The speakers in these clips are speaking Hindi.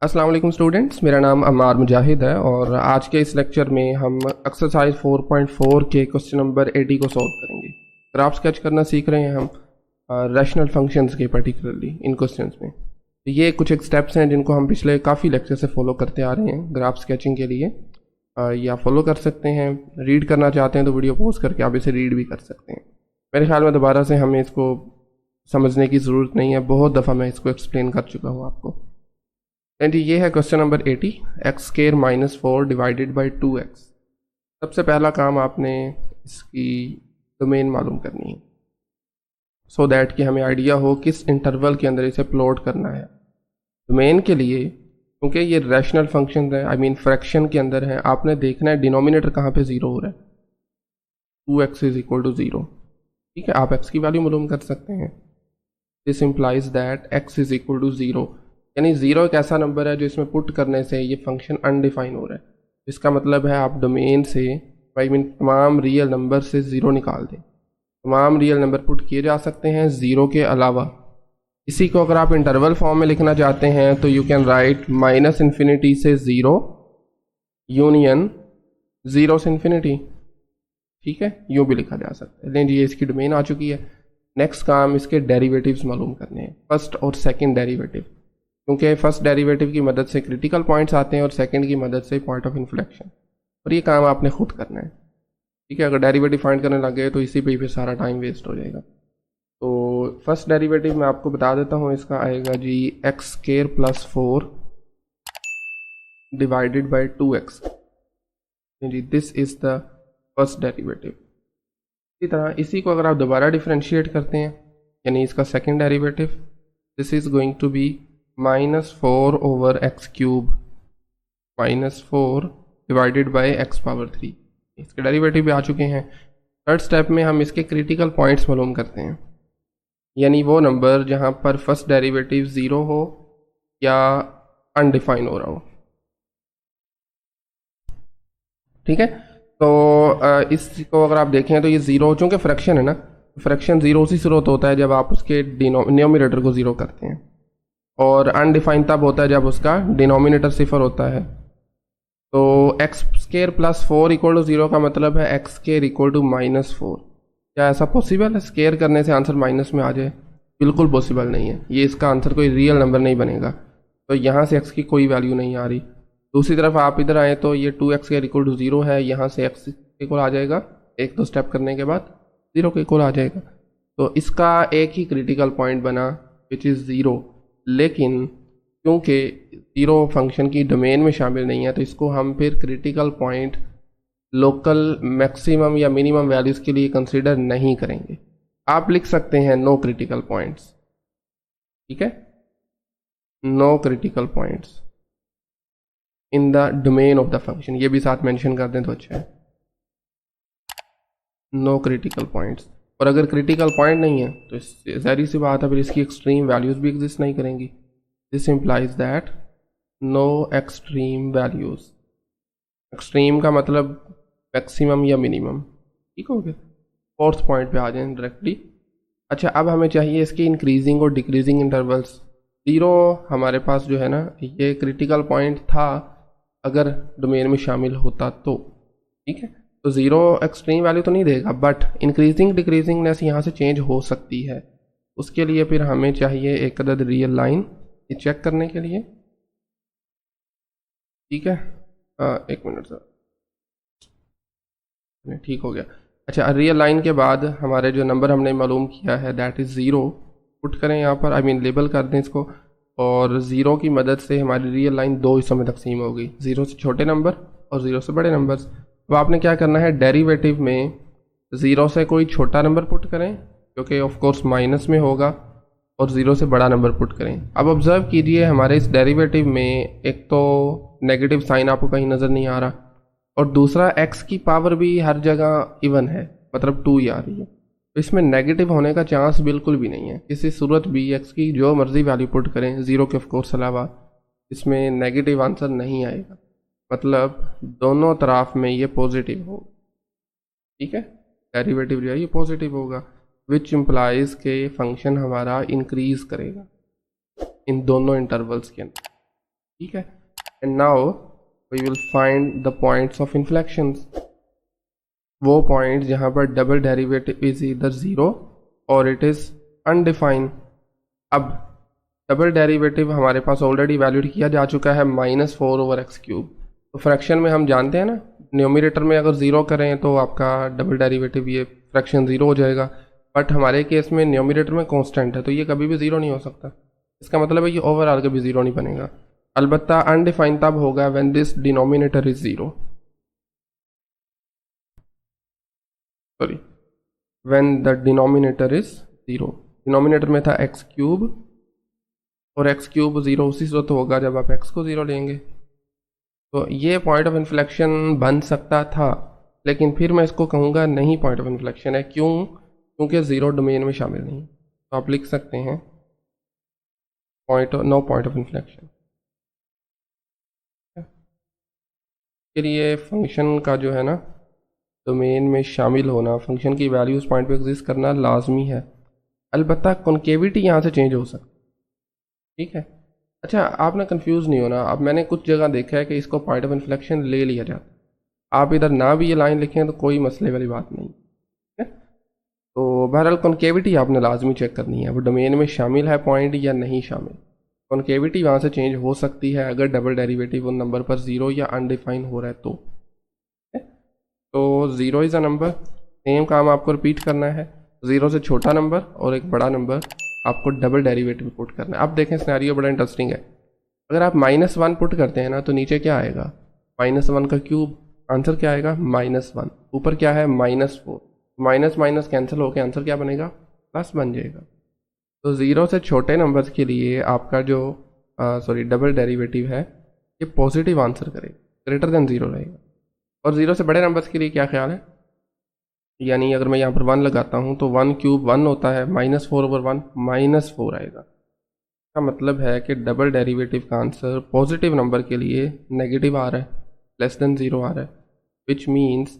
अस्सलाम वालेकुम स्टूडेंट्स, मेरा नाम अम्मार मुजाहिद है और आज के इस लेक्चर में हम एक्सरसाइज 4.4 के क्वेश्चन नंबर 80 को सॉल्व करेंगे। ग्राफ स्केच करना सीख रहे हैं हम रैशनल फंक्शंस के पर्टिकुलरली इन क्वेश्चंस में। तो ये कुछ एक स्टेप्स हैं जिनको हम पिछले काफ़ी लेक्चर से फॉलो करते आ रहे हैं ग्राफ स्केचिंग के लिए। या फॉलो कर सकते हैं, रीड करना चाहते हैं तो वीडियो पॉज करके आप इसे रीड भी कर सकते हैं। मेरे ख्याल में दोबारा से हमें इसको समझने की ज़रूरत नहीं है, बहुत दफ़ा मैं इसको एक्सप्लेन कर चुका हूँ आपको। एंड ये है question number 80, x square minus 4 divided by 2x। सबसे पहला काम आपने इसकी डोमेन मालूम करनी है सो दैट कि हमें आइडिया हो किस इंटरवल के अंदर इसे प्लॉट करना है। डोमेन के लिए क्योंकि ये रैशनल फंक्शन है, आई मीन फ्रैक्शन के अंदर है, आपने देखना है डिनोमिनेटर कहाँ पे ज़ीरो हो रहा है। 2x is equal to 0। ठीक है, आप x की वैल्यू मालूम कर सकते हैं। This implies that x is equal to 0, यानी 0 एक ऐसा नंबर है जो इसमें पुट करने से ये फंक्शन अनडिफाइन हो रहा है। इसका मतलब है आप डोमेन से आई मीन तमाम रियल नंबर से 0 निकाल दें। तमाम रियल नंबर पुट किए जा सकते हैं 0 के अलावा। इसी को अगर आप इंटरवल फॉर्म में लिखना चाहते हैं तो you can write minus infinity से 0 यूनियन 0 से इन्फिनिटी। ठीक है, यूँ भी लिखा जा सकता है। लेकिन ये इसकी डोमेन आ चुकी है। नेक्स्ट काम इसके डेरिवेटिव्स मालूम करने हैं, फर्स्ट और सेकेंड डेरिवेटिव, क्योंकि फर्स्ट डेरिवेटिव की मदद से क्रिटिकल पॉइंट्स आते हैं और सेकंड की मदद से पॉइंट ऑफ इन्फ्लेक्शन। और ये काम आपने खुद करना है। ठीक है, अगर डेरिवेटिव फाइंड करने लग गए तो इसी पे ही फिर सारा टाइम वेस्ट हो जाएगा। तो फर्स्ट डेरिवेटिव मैं आपको बता देता हूँ, इसका आएगा जी x square plus 4 divided by 2x। जी this is the first derivative. इसी तरह इसी को अगर आप दोबारा डिफ्रेंशिएट करते हैं, यानी इसका second derivative, this is going to be -4 over x cube -4 divided by x power 3। इसके डेरिवेटिव भी आ चुके हैं। थर्ड स्टेप में हम इसके क्रिटिकल पॉइंट्स मालूम करते हैं, यानी वो नंबर जहां पर फर्स्ट डेरिवेटिव 0 हो या अनडिफाइन हो रहा हो। ठीक है, तो इसको अगर आप देखें तो ये 0, चूँकि फ्रैक्शन है ना, फ्रैक्शन 0 से शुरू होता है जब आप उसके डिनोमिनेटर को 0 करते हैं, और अनडिफाइन तब होता है जब उसका डिनोमिनेटर सिफर होता है। तो x square plus 4 equal to 0 का मतलब है एक्स स्क्वायर इक्वल टू -4। क्या ऐसा पॉसिबल है स्क्वायर करने से आंसर माइनस में आ जाए? बिल्कुल पॉसिबल नहीं है। ये इसका आंसर कोई रियल नंबर नहीं बनेगा। तो यहाँ से एक्स की कोई वैल्यू नहीं आ रही। दूसरी तरफ आप इधर आए तो ये 2x स्क्वायर इक्वल टू 0 है, यहाँ से एक्स इक्वल आ जाएगा, एक दो स्टेप करने के बाद 0 के इक्वल आ जाएगा। तो इसका एक ही क्रिटिकल पॉइंट बना विच इज़ 0, लेकिन क्योंकि 0 फंक्शन की डोमेन में शामिल नहीं है तो इसको हम फिर क्रिटिकल पॉइंट लोकल मैक्सिमम या मिनिमम वैल्यूज़ के लिए कंसीडर नहीं करेंगे। आप लिख सकते हैं नो क्रिटिकल पॉइंट्स। ठीक है, no critical points in the domain of the function, ये भी साथ मेंशन कर दें तो अच्छा है। No critical points. और अगर क्रिटिकल पॉइंट नहीं है तो ज़ाहिर सी बात है फिर इसकी एक्सट्रीम वैल्यूज़ भी एग्जिस्ट नहीं करेंगी। This implies that no extreme values. Extreme का मतलब मैक्सिमम या मिनिमम। ठीक हो गया, फोर्थ पॉइंट पे आ जाएं डायरेक्टली। अच्छा, अब हमें चाहिए इसकी इंक्रीजिंग और डिक्रीजिंग इंटरवल्स। 0 हमारे पास जो है ना, ये क्रिटिकल पॉइंट था अगर डोमेन में शामिल होता तो। ठीक है, तो 0 एक्सट्रीम वैल्यू तो नहीं देगा, बट इंक्रीजिंग डिक्रीजिंगनेस यहाँ से चेंज हो सकती है। उसके लिए फिर हमें चाहिए एक अदद रियल लाइन, ये चेक करने के लिए। ठीक है, एक मिनट सर, ठीक हो गया। अच्छा, रियल लाइन के बाद हमारे जो नंबर हमने मालूम किया है दैट इज़ 0 पुट करें यहाँ पर, आई मीन लेबल कर दें इसको, और 0 की मदद से हमारी रियल लाइन 2 हिस्सों में तकसीम हो गई, 0 से छोटे नंबर और 0 से बड़े नंबर्स। तो आपने क्या करना है, डेरिवेटिव में 0 से कोई छोटा नंबर पुट करें क्योंकि ऑफ कोर्स माइनस में होगा, और 0 से बड़ा नंबर पुट करें। अब ऑब्जर्व कीजिए हमारे इस डेरिवेटिव में एक तो नेगेटिव साइन आपको कहीं नज़र नहीं आ रहा, और दूसरा x की पावर भी हर जगह इवन है, मतलब 2 ही आ रही है। तो इसमें नेगेटिव होने का चांस बिल्कुल भी नहीं है। किसी सूरत भी x की जो मर्जी वैल्यू पुट करें 0 के ऑफ कोर्स अलावा, इसमें नेगेटिव आंसर नहीं आएगा। मतलब दोनों तरफ में ये पॉजिटिव होगा। ठीक है, डेरिवेटिव जो है ये पॉजिटिव होगा, विच इम्प्लाइज के फंक्शन हमारा इंक्रीज करेगा इन दोनों इंटरवल्स के अंदर। ठीक है। And now we will find the points of inflections, वो पॉइंट जहाँ पर डबल डेरिवेटिव इज इधर ज़ीरो और इट इज़ अनडिफाइंड। अब डबल डेरिवेटिव हमारे पास ऑलरेडी वैल्यूड किया जा चुका है -4/x³। तो फ्रैक्शन में हम जानते हैं ना, न्यूमरेटर में अगर ज़ीरो करें तो आपका डबल डेरिवेटिव ये फ्रैक्शन ज़ीरो हो जाएगा, बट हमारे केस में न्यूमरेटर में कांस्टेंट है तो ये कभी भी ज़ीरो नहीं हो सकता। इसका मतलब है कि ओवरऑल कभी ज़ीरो नहीं बनेगा। अलबत्ता अनडिफाइंड तब होगा when this denominator is zero, sorry when the denominator is zero. Denominator में था x³ और x³ ज़ीरो उसी सूरत होगा जब आप x को ज़ीरो लेंगे। तो ये पॉइंट ऑफ इन्फ्लेक्शन बन सकता था, लेकिन फिर मैं इसको कहूँगा नहीं पॉइंट ऑफ इन्फ्लेक्शन है। क्यों? क्योंकि ज़ीरो डोमेन में शामिल नहीं। तो आप लिख सकते हैं नो पॉइंट ऑफ इन्फ्लेक्शन। फिर ये फंक्शन का जो है ना डोमेन में शामिल होना, फंक्शन की वैल्यू उस पॉइंट पे एग्जिस्ट करना लाजमी है। अलबत्ता कॉन्केविटी यहाँ से चेंज हो सकती है, ठीक है। अच्छा, आप ना कंफ्यूज नहीं होना। अब मैंने कुछ जगह देखा है कि इसको पॉइंट ऑफ इन्फ्लेक्शन ले लिया जाता है। आप इधर ना भी ये लाइन लिखें तो कोई मसले वाली बात नहीं है। तो बहरहाल कॉन्केविटी आपने लाजमी चेक करनी है, वो डोमेन में शामिल है पॉइंट या नहीं शामिल। कॉन्केविटी वहाँ से चेंज हो सकती है अगर डबल डेरिवेटिव उन नंबर पर ज़ीरो या अनडिफाइन हो रहा है तो zero is a number. Same काम आपको रिपीट करना है, ज़ीरो से छोटा नंबर और एक बड़ा नंबर आपको डबल डेरिवेटिव पुट करना है। अब देखें सिनेरियो बड़ा इंटरेस्टिंग है। अगर आप -1 पुट करते हैं ना तो नीचे क्या आएगा, -1 का क्यूब। आंसर क्या आएगा -1। ऊपर क्या है -4। माइनस माइनस कैंसिल होकर आंसर क्या बनेगा, प्लस बन जाएगा। तो ज़ीरो से छोटे नंबर्स के लिए आपका जो डबल डेरिवेटिव है ये पॉजिटिव आंसर करेगा, ग्रेटर देन ज़ीरो रहेगा। और ज़ीरो से बड़े नंबर्स के लिए क्या ख्याल है, यानी अगर मैं यहाँ पर 1 लगाता हूँ तो 1³ 1 होता है, -4/1 -4 आएगा। इसका मतलब है कि डबल डेरिवेटिव का आंसर पॉजिटिव नंबर के लिए नेगेटिव आ रहा है, लेस देन ज़ीरो आ रहा है, विच मीन्स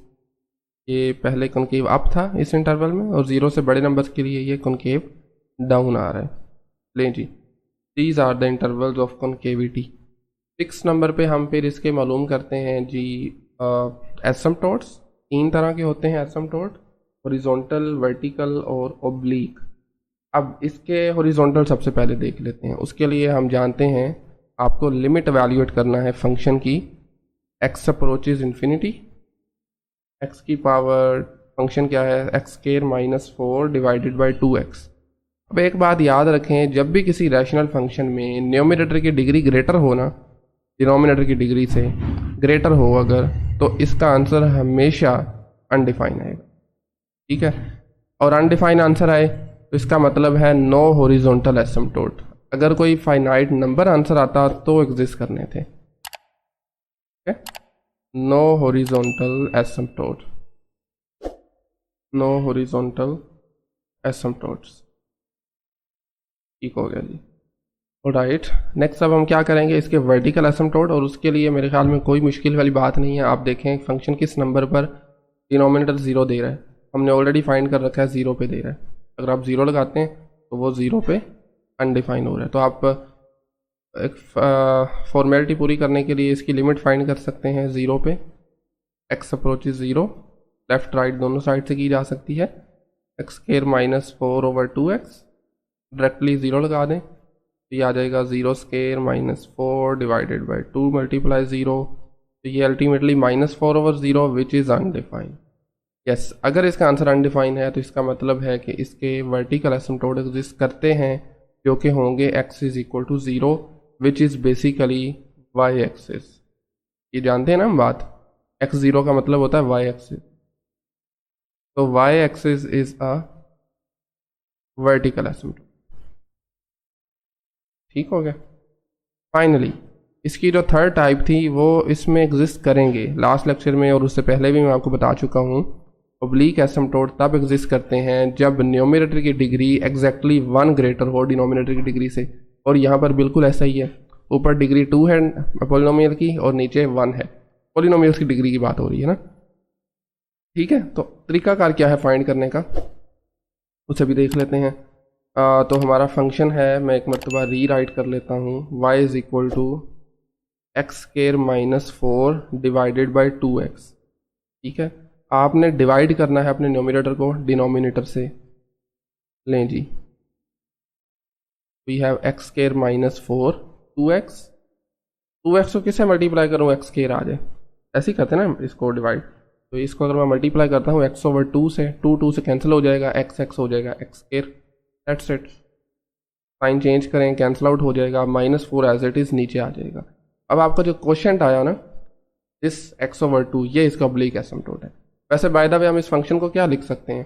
ये पहले कॉन्केव अप था इस इंटरवल में और ज़ीरो से बड़े नंबर्स के लिए ये कॉन्केव डाउन आ रहा है। लें जी, these are the intervals of concavity. 6 नंबर पे हम फिर इसके मालूम करते हैं जी एसिम्पटोट्स। 3 तरह के होते हैं एसिम्पटोट, हॉरिजॉन्टल, वर्टिकल और ओब्लीक। अब इसके हॉरिजॉन्टल सबसे पहले देख लेते हैं। उसके लिए हम जानते हैं आपको लिमिट वैल्यूएट करना है फंक्शन की, x अप्रोचेज इन्फिनिटी, x की पावर फंक्शन क्या है x² - 4 डिवाइडेड बाई 2x। अब एक बात याद रखें, जब भी किसी रैशनल फंक्शन में न्यूमरेटर की डिग्री ग्रेटर हो ना, डिनोमिनेटर की डिग्री से ग्रेटर हो अगर, तो इसका आंसर हमेशा अनडिफाइन आएगा, ठीक है। और अनडिफाइन आंसर आए तो इसका मतलब है नो हॉरिजॉन्टल एसिम्पटोट। अगर कोई फाइनाइट नंबर आंसर आता तो एग्जिस्ट करने थे, नो हॉरिजॉन्टल एसिम्पटोट, नो हॉरिजॉन्टल एसिम्पटोट्स, ठीक हो गया जी। राइट, नेक्स्ट अब हम क्या करेंगे, इसके वर्टिकल एसिम्पटोट। और उसके लिए मेरे ख्याल में कोई मुश्किल वाली बात नहीं है। आप देखें फंक्शन किस नंबर पर डिनोमिनेटर 0 दे रहा है, हमने ऑलरेडी फाइंड कर रखा है 0 पे दे रहा है। अगर आप 0 लगाते हैं तो वो 0 पे अनडिफाइन हो रहा है। तो आप एक फॉर्मेलिटी पूरी करने के लिए इसकी लिमिट फाइंड कर सकते हैं 0 पे। x अप्रोचेज 0, लेफ्ट राइट दोनों साइड से की जा सकती है। x² - 4/2x, डायरेक्टली 0 लगा दें तो ये आ जाएगा 0² - 4 डिवाइडेड बाई 2 मल्टीप्लाई 0। तो ये ultimately -4/0 which is undefined. Yes, अगर इसका आंसर अनडिफाइन है तो इसका मतलब है कि इसके वर्टिकल एसिम्पटोट एग्जिस्ट करते हैं जो कि होंगे x = 0 which is basically y axis. ये जानते हैं ना हम बात, x0 का मतलब होता है y एक्सिस। तो y axis is a vertical asymptote, ठीक हो गया। फाइनली इसकी जो थर्ड टाइप थी वो इसमें एग्जिस्ट करेंगे लास्ट लेक्चर में, और उससे पहले भी मैं आपको बता चुका हूँ। ओब्लीक एसिम्पटोट तब एग्जिस्ट करते हैं जब न्यूमरेटर की डिग्री एग्जैक्टली 1 ग्रेटर हो डिनोमिनेटर की डिग्री से। और यहाँ पर बिल्कुल ऐसा ही है, ऊपर डिग्री 2 है पॉलिनोमियल की और नीचे 1 है। पॉलिनोमियल्स की डिग्री की बात हो रही है ना, ठीक है। तो तरीकाकार क्या है फाइंड करने का, उसे भी देख लेते हैं। तो हमारा फंक्शन है, मैं एक मरतबा री राइट कर लेता हूँ, y = x square minus 4 divided by 2x। ठीक है, आपने डिवाइड करना है अपने न्यूमरेटर को डिनोमिनेटर से। लें जी, we have x square minus 4 2x। 2x को किससे मल्टीप्लाई करूँ एक्स स्केयर आ जाए, ऐसे ही करते हैं ना इसको डिवाइड। तो इसको अगर मैं मल्टीप्लाई करता हूँ x ओवर 2 से, 2 से कैंसिल हो जाएगा, x हो जाएगा x square, that's it. Sign change करें, कैंसिल आउट हो जाएगा, -4 एज इट इज़ नीचे आ जाएगा। अब आपका जो क्वेश्चन आया ना दिस x ओवर 2, ये इसका ऑब्लिक एसिम्प्टोट है। वैसे बाय द वे हम इस फंक्शन को क्या लिख सकते हैं,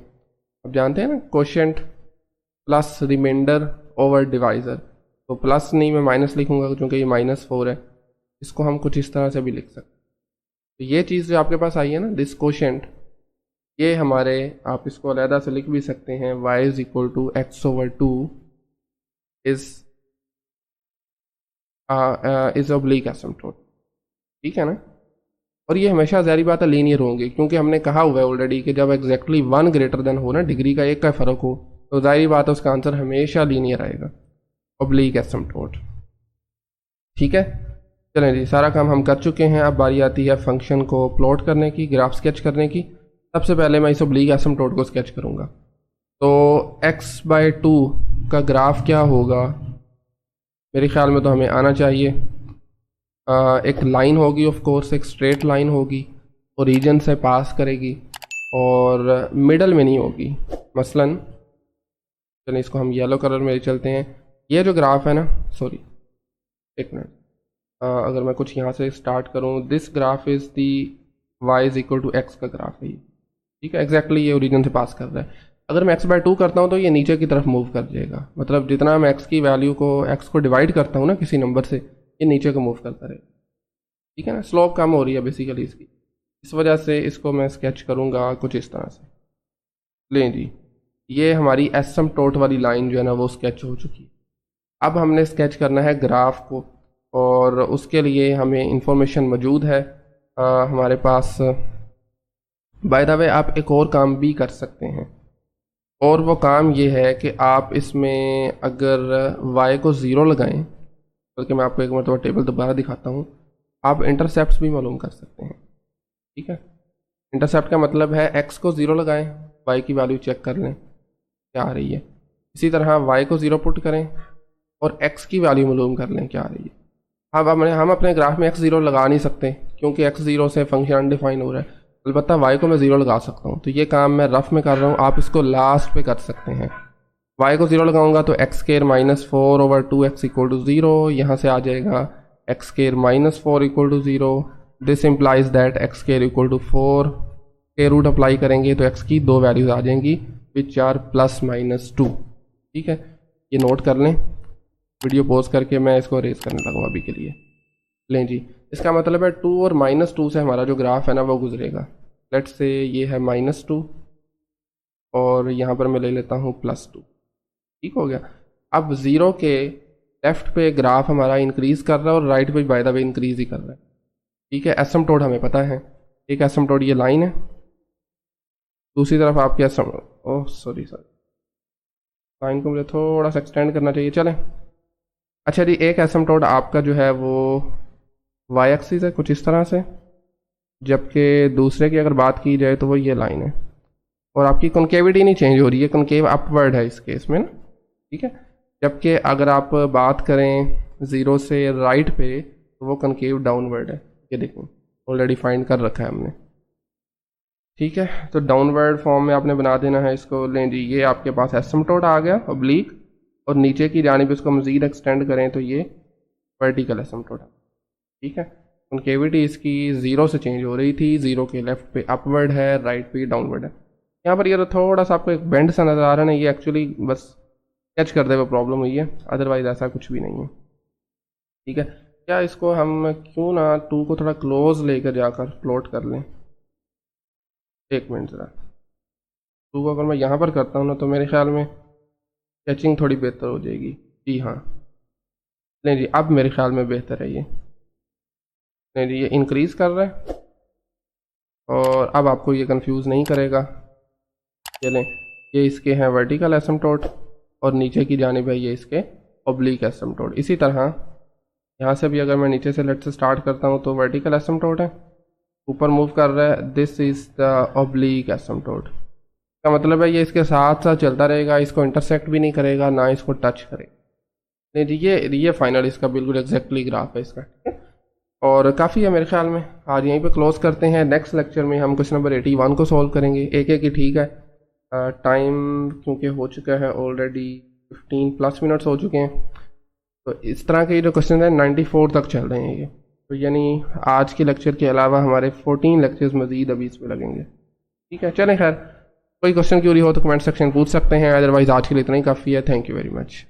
अब जानते हैं ना, quotient plus remainder over divisor. तो प्लस नहीं, मैं माइनस लिखूंगा क्योंकि ये -4 है। इसको हम कुछ इस तरह से भी लिख सकते हैं। तो ये चीज़ जो आपके पास आई है ना दिस क्वोशिएंट, ये हमारे, आप इसको अलहदा से लिख भी सकते हैं, y is equal to x over 2 is oblique asymptote. ठीक है ना। और ये हमेशा ज़ाहिर बात है लीनियर होंगे, क्योंकि हमने कहा हुआ है ऑलरेडी कि जब एग्जैक्टली 1 ग्रेटर देन हो ना, डिग्री का 1 का फ़र्क हो, तो ज़ाहिर बात है उसका आंसर हमेशा लीनियर आएगा, ऑब्लिक एसिम्प्टोट। ठीक है, चलें जी, सारा काम हम कर चुके हैं। अब बारी आती है फंक्शन को प्लॉट करने की, ग्राफ स्केच करने की। सबसे पहले मैं इस ऑब्लिक एसिम्प्टोट को स्केच करूँगा। तो x/2 का ग्राफ क्या होगा, मेरे ख्याल में तो हमें आना चाहिए, एक लाइन होगी, ऑफ कोर्स एक स्ट्रेट लाइन होगी, ओरिजिन से पास करेगी और मिडल में नहीं होगी। मसलन चलिए इसको हम येलो कलर में चलते हैं। ये जो ग्राफ है ना, सॉरी एक मिनट, अगर मैं कुछ यहाँ से स्टार्ट करूँ, this graph is the y is equal to x का ग्राफ है ये। ठीक है, एग्जैक्टली ये ओरिजिन से पास कर रहा है। अगर मैं x/2 करता हूँ तो ये नीचे की तरफ मूव कर जाएगा, मतलब जितना मैं x की वैल्यू को, x को डिवाइड करता हूँ ना किसी नंबर से, ये नीचे को मूव करता रहेगा। ठीक है ना, स्लोप कम हो रही है बेसिकली इसकी, इस वजह से इसको मैं स्केच करूँगा कुछ इस तरह से। लें जी, ये हमारी एसिम्प्टोट वाली लाइन जो है ना वो स्केच हो चुकी है। अब हमने स्केच करना है ग्राफ को, और उसके लिए हमें इंफॉर्मेशन मौजूद है हमारे पास। बाय द वे आप एक और काम भी कर सकते हैं, और वो काम ये है कि आप इसमें अगर y को 0 लगाएं, बल्कि मैं आपको एक मरतबा टेबल दोबारा दिखाता हूँ, आप इंटरसेप्ट्स भी मालूम कर सकते हैं। ठीक है, इंटरसेप्ट का मतलब है x को 0 लगाएं, y की वैल्यू चेक कर लें क्या आ रही है। इसी तरह y को 0 पुट करें और x की वैल्यू मालूम कर लें क्या आ रही है। अब हम अपने ग्राफ में x0 लगा नहीं सकते क्योंकि x0 से फंक्शन अनडिफाइन हो रहा है, अलबत्ता y को मैं 0 लगा सकता हूँ। तो ये काम मैं रफ में कर रहा हूँ, आप इसको लास्ट पे कर सकते हैं। y को 0 लगाऊंगा तो x square -4 over 2x equal to 0, यहाँ से आ जाएगा x square -4 equal to 0। This implies that x square equal to 4 के रूट अप्लाई करेंगे तो x की 2 वैल्यूज आ जाएंगी विच आर +-2। ठीक है, ये नोट कर लें। वीडियो पॉज करके मैं इसको रेज करने लगूँ अभी के लिए। लें जी, इसका मतलब है 2 और -2 से हमारा जो ग्राफ है ना वो गुजरेगा। लेट्स से ये है -2 और यहाँ पर मैं ले लेता हूँ +2। ठीक हो गया। अब 0 के लेफ्ट पे ग्राफ हमारा इंक्रीज कर रहा है और राइट पे बाय द वे इंक्रीज ही कर रहा है। ठीक है, एसिम्प्टोट हमें पता है, एक एसिम्प्टोट ये लाइन है, दूसरी तरफ आपके ओह सॉरी लाइन को मुझे थोड़ा सा एक्सटेंड करना चाहिए। चलें, अच्छा जी, एक एसिम्प्टोट आपका जो है वो y एक्सिस है कुछ इस तरह से, जबकि दूसरे की अगर बात की जाए तो वो ये लाइन है, और आपकी कॉन्केविटी नहीं चेंज हो रही है, कॉन्केव अपवर्ड है इस केस में ना। ठीक है, जबकि अगर आप बात करें 0 से राइट पे तो वो कॉन्केव डाउनवर्ड है। ये देखें ऑलरेडी फाइंड कर रखा है हमने। ठीक है, तो डाउनवर्ड फॉर्म में आपने बना देना है इसको। लें जी, ये आपके पास एसिम्प्टोट आ गया ऑब्लिक, और नीचे की जानिब इसको मज़ीद एक्सटेंड करें तो ये वर्टिकल एसिम्प्टोट है। ठीक है, कॉन्केविटी इसकी 0 से चेंज हो रही थी, 0 के लेफ्ट पे अपवर्ड है, राइट पे डाउनवर्ड है। यहाँ पर ये तो थोड़ा सा आपको एक बेंड सा नज़र आ रहा है ना, ये एक्चुअली बस स्केच करते हुए प्रॉब्लम हुई है, अदरवाइज ऐसा कुछ भी नहीं है। ठीक है, क्या इसको हम क्यों ना 2 को थोड़ा क्लोज लेकर जाकर प्लॉट कर लें। एक मिनट ज़रा, 2 को अगर मैं यहाँ पर करता हूँ ना तो मेरे ख्याल में स्केचिंग थोड़ी बेहतर हो जाएगी। जी हाँ, नहीं जी, अब मेरे ख्याल में बेहतर है ये। नहीं जी, ये इंक्रीज़ कर रहा है और अब आपको ये कंफ्यूज नहीं करेगा। चलें, ये इसके हैं वर्टिकल एसिम्प्टोट और नीचे की जानिब है ये इसके ऑब्लिक एसिम्प्टोट। इसी तरह यहाँ से भी अगर मैं नीचे से लेट से स्टार्ट करता हूँ तो वर्टिकल एसिम्पटोट है, ऊपर मूव कर रहा है, दिस इज़ द ऑब्लिक एसिम्पटोट। का मतलब है ये इसके साथ साथ चलता रहेगा, इसको इंटरसेक्ट भी नहीं करेगा ना इसको टच करेगा। नहीं, ये फाइनल इसका बिल्कुल एग्जैक्टली ग्राफ है इसका, ठीक है। और काफ़ी है मेरे ख्याल में, आज यहीं पे क्लोज करते हैं। नेक्स्ट लेक्चर में हम क्वेश्चन नंबर 81 को सॉल्व करेंगे। एक एक ही ठीक है, टाइम क्योंकि हो चुका है ऑलरेडी 15+ मिनट्स हो चुके हैं, तो इस तरह के जो क्वेश्चन हैं 94 तक चल रहे हैं ये, तो यानी आज के लेक्चर के अलावा हमारे 14 लेक्चर्स मजीद अभी इस पर लगेंगे, ठीक है। चलें, खैर कोई क्वेश्चन क्यूरी हो तो कमेंट सेक्शन पूछ सकते हैं, अदरवाइज आज के लिए इतना ही काफ़ी है। Thank you very much.